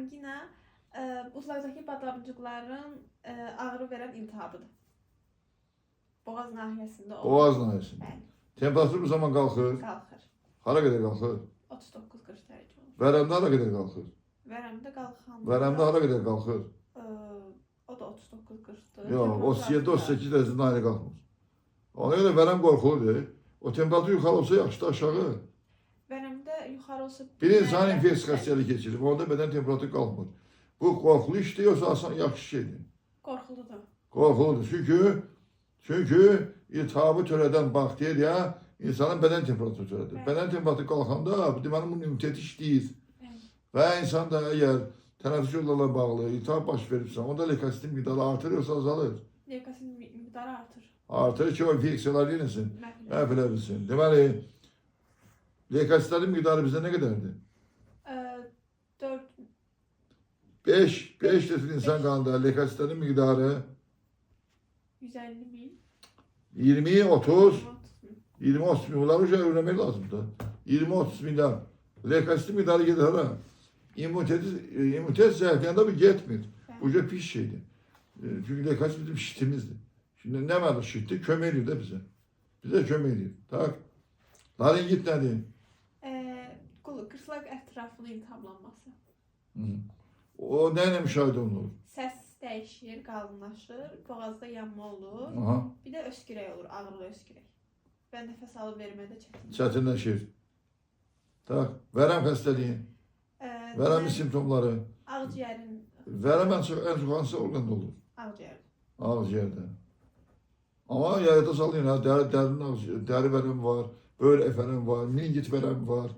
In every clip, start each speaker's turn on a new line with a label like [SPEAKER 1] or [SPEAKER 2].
[SPEAKER 1] angina uzaqdakı badamcıqların ağrı verən iltihabıdır. Boğaz nahiyəsində olur.
[SPEAKER 2] Boğaz nahiyəsində.
[SPEAKER 1] Bəli,
[SPEAKER 2] Temperatur bu zaman qalxır.
[SPEAKER 1] qalxır.
[SPEAKER 2] Hara qədər qalxır?
[SPEAKER 1] 39-40 dərəcə olur.
[SPEAKER 2] Vərəmdə hara qədər qalxır?
[SPEAKER 1] Vərəmdə qalxanda
[SPEAKER 2] Vərəmdə hara qədər qalxır?
[SPEAKER 1] o da 39-40-dır.
[SPEAKER 2] Yox, 37-38 dərəcədən ayrı qalxmır. Ona görə vərəm qorxuludur. O temperatur yuxarı olsa yaxşı da aşağı.
[SPEAKER 1] Vərəmdə yuxarı olsa...
[SPEAKER 2] Bir insan infeksiya xəstəliyi keçirir. Onda bədən temperaturu qalxmır. Bu qorxulu işdir, yoxsa asan yaxşı şeydir.
[SPEAKER 1] Qorxuludur.
[SPEAKER 2] Qorxuludur. Çünki iltihabı törədən bakteriya insanın bədən temperaturu törədir. Bədən temperaturu qalxanda deməli bunun immuniteti işləyir. Və insan da əgər tənəffüs yollarla bağlı iltihab baş veribsə, onda leykositin miqdarı artır yoxsa azalır?
[SPEAKER 1] Leykositin miqdarı artır.
[SPEAKER 2] Artır ki o infeksiyalar yenilsin,
[SPEAKER 1] Məhv
[SPEAKER 2] məhv Deməli, leykositlərin miqdarı bizdə nə qədərdir?
[SPEAKER 1] 4...
[SPEAKER 2] 5 litr insan qanında leykositlərin miqdarı
[SPEAKER 1] 150 min.
[SPEAKER 2] 20-30 20-30 min. Bunları öyrənmək lazımdır. 20-30 milyar. Leykositin miqdarı gedir hara? İmmunitet zəifləyəndə bu getmir. Bu pis şeydir. Çünki leykosit bizim şitimizdir. Şimdi nə mədir şitdir? Kömək edir də bizə. Bizə kömək edir. Tak. Laringit nədir?
[SPEAKER 1] Qırslaq ətrafının iltihablanması.
[SPEAKER 2] O nə ilə müşahidə olunur?
[SPEAKER 1] Səs dəyişir, qalınlaşır, boğazda yanma olur.
[SPEAKER 2] Aha.
[SPEAKER 1] Bir də öskürək olur, ağrılı öskürək. Və nəfəs alıb vermədə çətinlik.
[SPEAKER 2] Çətinləşir. Tak. Vərəm xəstəliyi. Vərəmin simptomları.
[SPEAKER 1] Ağciyərin.
[SPEAKER 2] Vərəm ən çox hansı orqanda olur?
[SPEAKER 1] Ağciyər.
[SPEAKER 2] Ağciyərdə. Amma yayada salın, dəri vərəm var, böyrək vərəm var, meningit vərəm var.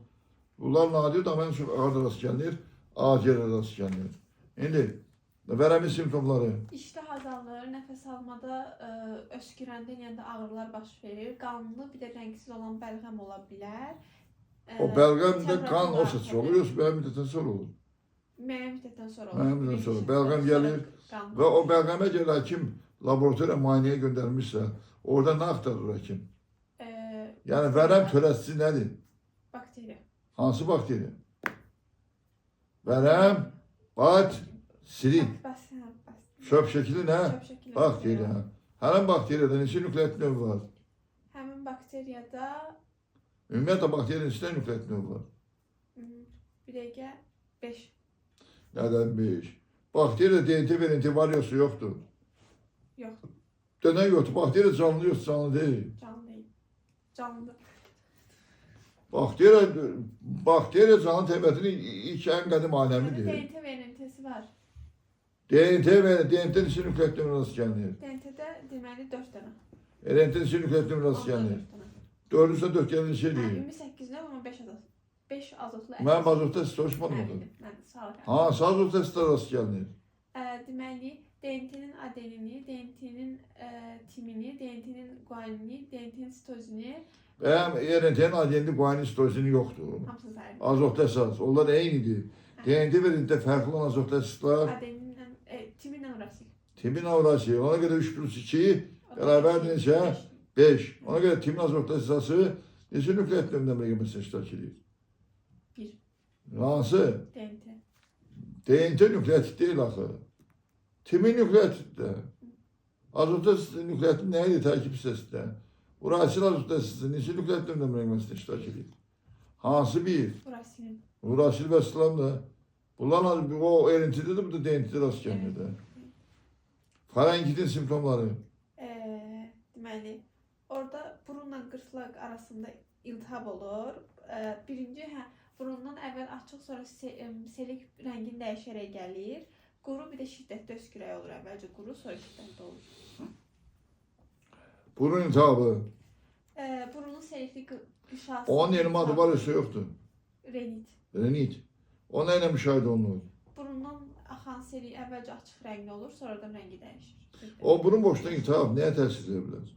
[SPEAKER 2] Bunlar nadir amma ən çox ağrıda rast gəlinir, ağciyərdə rast gəlinir. İndi vərəmin simptomları.
[SPEAKER 1] İştah azalır, nəfəs almada, öskürəndə yəni ağrılar baş verir. Qanlı, bir də rəngsiz olan bəlğəm ola bilər.
[SPEAKER 2] O bəlğəmdə qan o saçı olur, yoxsa müəyyən müddətdən sonra olur?
[SPEAKER 1] Müəyyən müddətdən sonra olur.
[SPEAKER 2] Müəyyən müddətdən sonra bəlğəm gəlir və o bəlğəmə görə həkim laboratoriya müayinəyə göndərmişsə, orada nə axtarır həkim? Yəni vərəm törədicisi nədir?
[SPEAKER 1] Bakteriya.
[SPEAKER 2] Hansı bakteriya? Vərəm, sirin. Şöp şəkili nə? Bakteriya. Həmin bakteriyada neçə nükleat növü var?
[SPEAKER 1] Həmin bakteriyada
[SPEAKER 2] Ümumiyyətlə bakteriyanın neçə nükleat növü var?
[SPEAKER 1] bir dəqiqə 5.
[SPEAKER 2] Nədən 5? Bakteriya DNT verenti var yoxsa yoxdur?
[SPEAKER 1] Yox.
[SPEAKER 2] Dönən yoxdur. Bakteriya canlı yoxsa canlı deyil.
[SPEAKER 1] Canlı deyil. Canlıdır.
[SPEAKER 2] Bakteriya canlı təbiətinin ilk ən qədim aləmidir.
[SPEAKER 1] DNT verintisi var.
[SPEAKER 2] DNT neçə nükleat növü rast gəlinir?
[SPEAKER 1] DNT-də deməli 4 dənə.
[SPEAKER 2] RNT neçə nükleat növü rast gəlinir? 4-üsə 4 gəlin şey deyil.
[SPEAKER 1] Ümumi 8 növ amma 5 azot. 5 azotlu ət.
[SPEAKER 2] Mən bazotda siz soruşmadım o da.
[SPEAKER 1] Mən sağ ol.
[SPEAKER 2] Ha, azotda sizdə rast gəlinir.
[SPEAKER 1] Deməli, DNT-nin adenini, DNT-nin timini, DNT-nin guanini, DNT-nin sitozini.
[SPEAKER 2] Bəyəm RNT-nin adenini, guanini, sitozini yoxdur.
[SPEAKER 1] Hamısı sahib.
[SPEAKER 2] Azotda əsas. Onlar eynidir. DNT verində fərqli olan azotda əsaslar.
[SPEAKER 1] Adeninlə, timinlə urasil.
[SPEAKER 2] Timin avrasi. Ona görə 3+2 bərabərdir neçə? 5. Ona görə timin azotda əsası neçə nükleat növündə məqəməsində iştirak edir?
[SPEAKER 1] 1.
[SPEAKER 2] Hansı?
[SPEAKER 1] DNT.
[SPEAKER 2] DNT nükleatit deyil axı. Timin nükleatitdə. Azotda nükleatin nə idi tərkib hissəsində? Urasil azotda əsası neçə nükleat növündə məqəməsində iştirak edir? Hansı bir?
[SPEAKER 1] Urasilin.
[SPEAKER 2] Urasil və İslam da. Bunlar o erintilidir, bu da DNT rast gəlinir. Farengitin simptomları.
[SPEAKER 1] Deməli, orada burunla qırslaq arasında iltihab olur. Birinci, burundan əvvəl açıq, sonra selik rəngin dəyişərək gəlir. Quru, bir də şiddətli öskürək olur. Əvvəlcə quru, sonra şiddətli olur.
[SPEAKER 2] Burun iltihabı.
[SPEAKER 1] Burunun selikli qışası.
[SPEAKER 2] Onun elmi adı var, yoxsa yoxdur?
[SPEAKER 1] Renit.
[SPEAKER 2] Renit. O nə ilə müşahidə olunur?
[SPEAKER 1] Burundan axan selik əvvəlcə açıq rəngli olur, sonradan rəngi dəyişir.
[SPEAKER 2] O burun boşluğuna iltihab nəyə təsir edə bilər?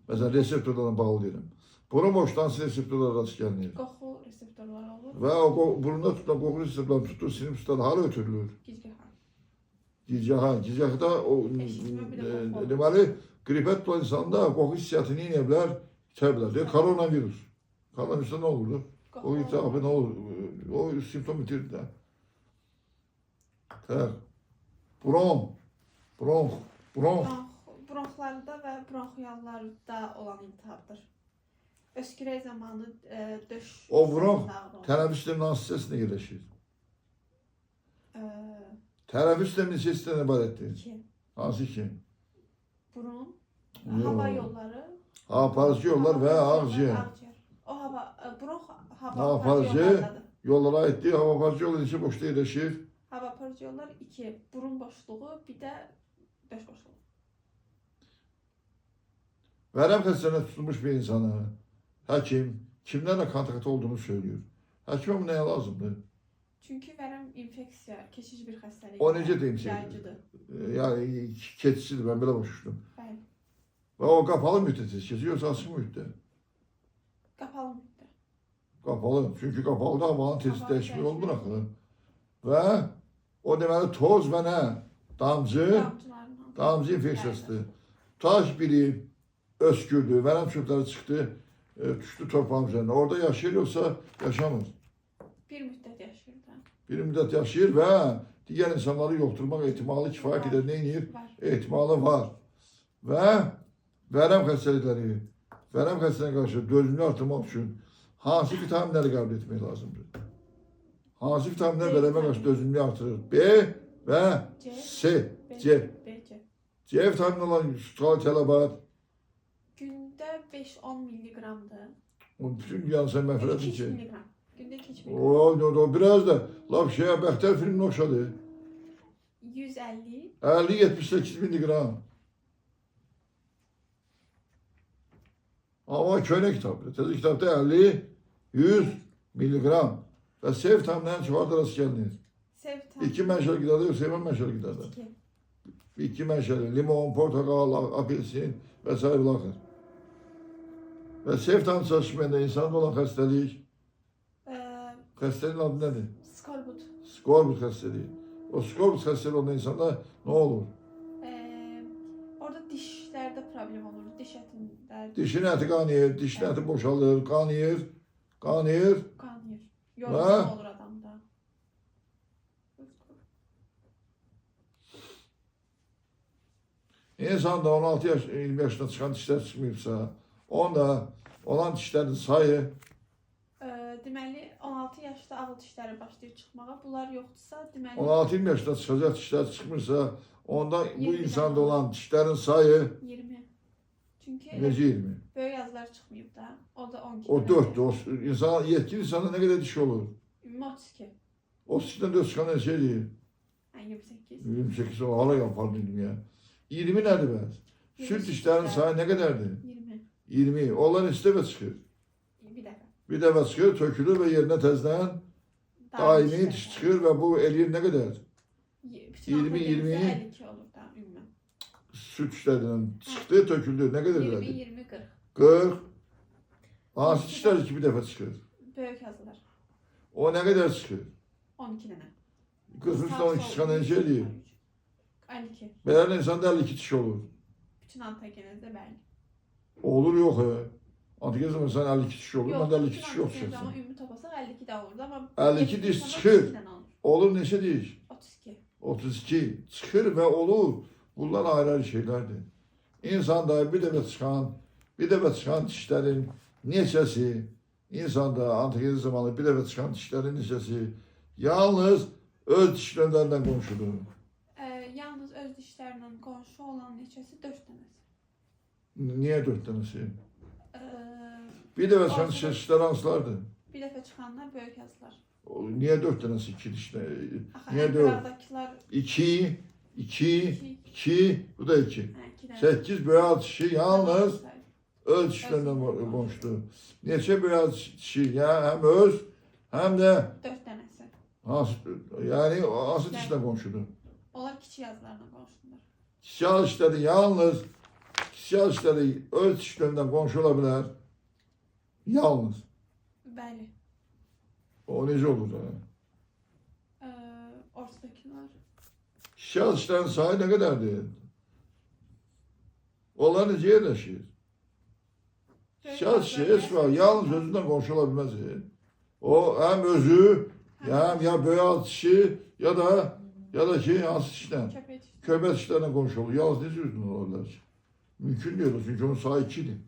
[SPEAKER 2] Məsələn, reseptorlarla bağlı deyirəm. Burun boşluğuna hansı reseptorlar rast gəlinir?
[SPEAKER 1] Qoxu reseptorları olur.
[SPEAKER 2] Və o burunda tutulan qoxu reseptorları tutur, sinipslər hara ötürülür?
[SPEAKER 1] Gicgahar.
[SPEAKER 2] Gicgahar. Gicgahda o deməli qripət olan insanda qoxu hissiyatı nə edə bilər? İtə bilər. Koronavirus. Koronavirusda nə olurdu? O iltihabı nə olur? O simptom itirdi də. 40. Bronx. Bronx. Bronx.
[SPEAKER 1] Bronxlarda və bronxiyallarda olan iltihabdır. Öskürək zamanı döş.
[SPEAKER 2] O bronx tənəffüs sisteminin hansı hissəsində yerləşir? Tənəffüs sisteminin neçə hissədən ibarətdir?
[SPEAKER 1] 2.
[SPEAKER 2] Hansı ki?
[SPEAKER 1] Burun,
[SPEAKER 2] Yox.
[SPEAKER 1] hava yolları,
[SPEAKER 2] Aparıcı yollar və ağciyər.
[SPEAKER 1] ağciyər. O bronx hava
[SPEAKER 2] Hava aparıcı
[SPEAKER 1] yollardadır.
[SPEAKER 2] yollara aiddir. Hava aparıcı yolu neçə boşda yerləşir?
[SPEAKER 1] Hava aparıcı yollar 2. Burun boşluğu, bir də döş boşluğu.
[SPEAKER 2] Vərəm xəstəliyinə tutulmuş bir insana həkim kimlərlə kontakt olduğunu söylüyor. Həkimə bu nəyə lazımdır?
[SPEAKER 1] Çünki vərəm infeksiya, keçici bir xəstəlik.
[SPEAKER 2] O necə deyim
[SPEAKER 1] Yayıcıdır.
[SPEAKER 2] Yəni keçicidir, mən belə başa
[SPEAKER 1] Bəli.
[SPEAKER 2] Və o qapalı müddətdə keçir, yoxsa açıq müddətdə?
[SPEAKER 1] Qapalı müddət.
[SPEAKER 2] Qapalı. Çünki qapalıda havanın tezi
[SPEAKER 1] Hava
[SPEAKER 2] dəyişikliyi olmur
[SPEAKER 1] dəyişmir.
[SPEAKER 2] axı. Və o deməli toz və nə? Damcı,
[SPEAKER 1] Damcıların
[SPEAKER 2] damcı infeksiyasıdır. Taş biri öskürdü, vərəm çöpləri çıxdı, düşdü torpağın üzərində. Orada yaşayır yoxsa yaşamır.
[SPEAKER 1] bir müddət yaşayır da.
[SPEAKER 2] Bir müddət yaşayır və digər insanları yolturmaq ehtimalı kifayət qədər neyinir?
[SPEAKER 1] Var.
[SPEAKER 2] Ehtimalı var. Və vərəm xəstəlikləri, vərəm xəstəliyinə qarşı dözümlü artırmaq üçün hansı vitaminləri qəbul etmək lazımdır? Hansı vitaminlər
[SPEAKER 1] C
[SPEAKER 2] vərəmə qarşı
[SPEAKER 1] vitamini.
[SPEAKER 2] dözümlü artırır? B və C. C.
[SPEAKER 1] C.
[SPEAKER 2] C vitamini olan tutal tələbat.
[SPEAKER 1] Gündə 5-10 milliqramdır.
[SPEAKER 2] O bütün dünyanı sən məhv elədin
[SPEAKER 1] 2
[SPEAKER 2] ki.
[SPEAKER 1] milliqram. Gündə 2 milliqram.
[SPEAKER 2] O biraz da laf şeyə Bəxtər filminə oxşadı.
[SPEAKER 1] 150.
[SPEAKER 2] 50-78 milligram. Ama köhnə kitabdır. Təzə kitabda 50-100 milligram. Və C vitaminlərinin çoxaltı rast gəlinir.
[SPEAKER 1] C vitamini.
[SPEAKER 2] 2 mənşəli qidada yoxsa hemen mənşəli qidada.
[SPEAKER 1] 2.
[SPEAKER 2] 2 mənşəli, limon, portakal, apelsin və s. Baxır. Və C vitamini çalışmayanda insanda olan xəstəlik, xəstəliyin adı nədir?
[SPEAKER 1] Skorbut.
[SPEAKER 2] Skorbut xəstəliyi. O skorbut xəstəliyi olan insanda nə olur?
[SPEAKER 1] Orada dişlərdə problem olur. Diş ətində
[SPEAKER 2] Dişin əti qanayır, dişin əti boşalır, qanayır, qanayır.
[SPEAKER 1] qanayır. Yorulma olur adamda.
[SPEAKER 2] İnsanda 16 yaş, 20 yaşına çıxan dişlər çıxmayıbsa, onda olan dişlərin sayı
[SPEAKER 1] Deməli 16 yaşda ağıl dişləri başlayır çıxmağa. Bunlar yoxdursa, deməli
[SPEAKER 2] 16-20 yaşında çıxacaq dişlər çıxmırsa, onda bu
[SPEAKER 1] 20
[SPEAKER 2] insanda
[SPEAKER 1] dənə
[SPEAKER 2] olan dişlərin sayı
[SPEAKER 1] 20. Çünki
[SPEAKER 2] necə 20?
[SPEAKER 1] böyük yazılar çıxmayıb da. O da 12.
[SPEAKER 2] O 4'dür. O insan, yetkin insanda nə qədər diş olur?
[SPEAKER 1] Ümumi 32.
[SPEAKER 2] O dişdən 4 çıxan neçə deyir?
[SPEAKER 1] 28.
[SPEAKER 2] 28 o hala yapar dedim ya. 20 nədir bəs? Süt dişlərin sayı nə qədərdir?
[SPEAKER 1] 20.
[SPEAKER 2] 20. Onlar neçə dəfə çıxır?
[SPEAKER 1] Bir dəfə.
[SPEAKER 2] Bir dəfə çıxır, tökülür və yerinə təzdən daimi diş çıxır və bu eləyir nə qədər? 20, 20.
[SPEAKER 1] 52 olur da ümumi.
[SPEAKER 2] Süt dişlərindən çıxdı, töküldü. Nə qədər
[SPEAKER 1] 20,
[SPEAKER 2] elədi?
[SPEAKER 1] 20, 40.
[SPEAKER 2] 40. Hansı dişlər ki bir dəfə çıxır?
[SPEAKER 1] Böyük yazılar.
[SPEAKER 2] O nə qədər çıxır?
[SPEAKER 1] 12 dənə.
[SPEAKER 2] 40 üstə 12 çıxan necə eləyir?
[SPEAKER 1] 52.
[SPEAKER 2] Belə insanda 52 diş olur.
[SPEAKER 1] Bütün antagenezdə bəli.
[SPEAKER 2] Olur yox. Antigenizm insan 52 diş olur. Məndə 52 diş yox
[SPEAKER 1] Amma
[SPEAKER 2] çıxırsan.
[SPEAKER 1] ümumi toplasaq 52 də olurdu amma
[SPEAKER 2] 52 diş
[SPEAKER 1] insana
[SPEAKER 2] çıxır.
[SPEAKER 1] 2 dənə olur.
[SPEAKER 2] Olur neçə diş?
[SPEAKER 1] 32.
[SPEAKER 2] 32 çıxır və olur. Bunlar ayrı-ayrı şeylərdir. İnsanda bir dəfə çıxan dişlərin neçəsi, insanda antigenizm zamanı bir dəfə çıxan dişlərin neçəsi yalnız öz dişlərindən qonşudur.
[SPEAKER 1] Yalnız öz dişlərlə qonşu olan neçəsi 4 dənəsi.
[SPEAKER 2] Niyə 4 dənəsi?
[SPEAKER 1] Ee,
[SPEAKER 2] Bir dəfə çıxan
[SPEAKER 1] Ortada-
[SPEAKER 2] dişlər hansılardır?
[SPEAKER 1] Bir dəfə çıxanlar böyük yazılar.
[SPEAKER 2] Niyə 4 dənəsi 2 dişlər?
[SPEAKER 1] Axı
[SPEAKER 2] Niyə
[SPEAKER 1] ən
[SPEAKER 2] 4?
[SPEAKER 1] qıraqdakılar
[SPEAKER 2] 2, 2, bu da 2.
[SPEAKER 1] 2 dənə.
[SPEAKER 2] 8 böyük dişi yalnız
[SPEAKER 1] Sayı.
[SPEAKER 2] öz dişlərindən qonşudur. Neçə böyük dişi? Ya həm öz, həm də
[SPEAKER 1] 4 dənəsi.
[SPEAKER 2] hansı, yəni hansı dişlə qonşudur?
[SPEAKER 1] Onlar kiçik yazılarla qonşular.
[SPEAKER 2] Kiçik dişləri yalnız kiçik dişləri öz dişlərindən qonşu ola bilər. Yalnız.
[SPEAKER 1] Bəli.
[SPEAKER 2] O necə olur da?
[SPEAKER 1] Ortadakılar
[SPEAKER 2] Kiçik dişlərin sayı nə qədərdir? Onlar necə yerləşir? Kiçik dişi heç var, yalnız özündən qonşu ola bilməz. O həm özü, həm ya böyük dişi ya da Ya da ki hansı işlə?
[SPEAKER 1] Köpək.
[SPEAKER 2] Köpək işlərlə qonşu olur. Yalnız necə üzrün olurlar ki? Mümkün deyil, çünki onun sayı 2-dir.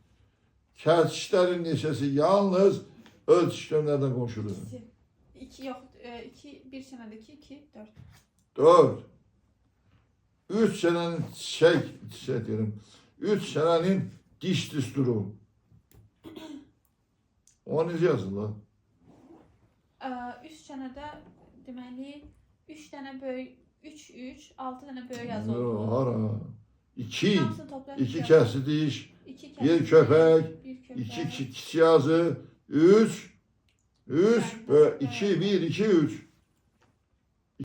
[SPEAKER 2] Kəs işlərin neçəsi yalnız öz işləmlərdən qonşudur.
[SPEAKER 1] İkisi. İki yox, bir sənədəki 2, 4.
[SPEAKER 2] 4. 3 sənənin çiçək deyirəm. 3 sənənin diş düsturu. O necə yazılır?
[SPEAKER 1] 3 sənədə deməli 3 dənə böyük 3 3 6 dənə böyük yazı
[SPEAKER 2] Yox,
[SPEAKER 1] oldu.
[SPEAKER 2] hara? 2.
[SPEAKER 1] Hamısını toplayaq.
[SPEAKER 2] 2 kəsli diş.
[SPEAKER 1] 2
[SPEAKER 2] Bir köpək.
[SPEAKER 1] bir köpək.
[SPEAKER 2] 2 kiçik yazı. 3. 3 ve 2 1 2 3.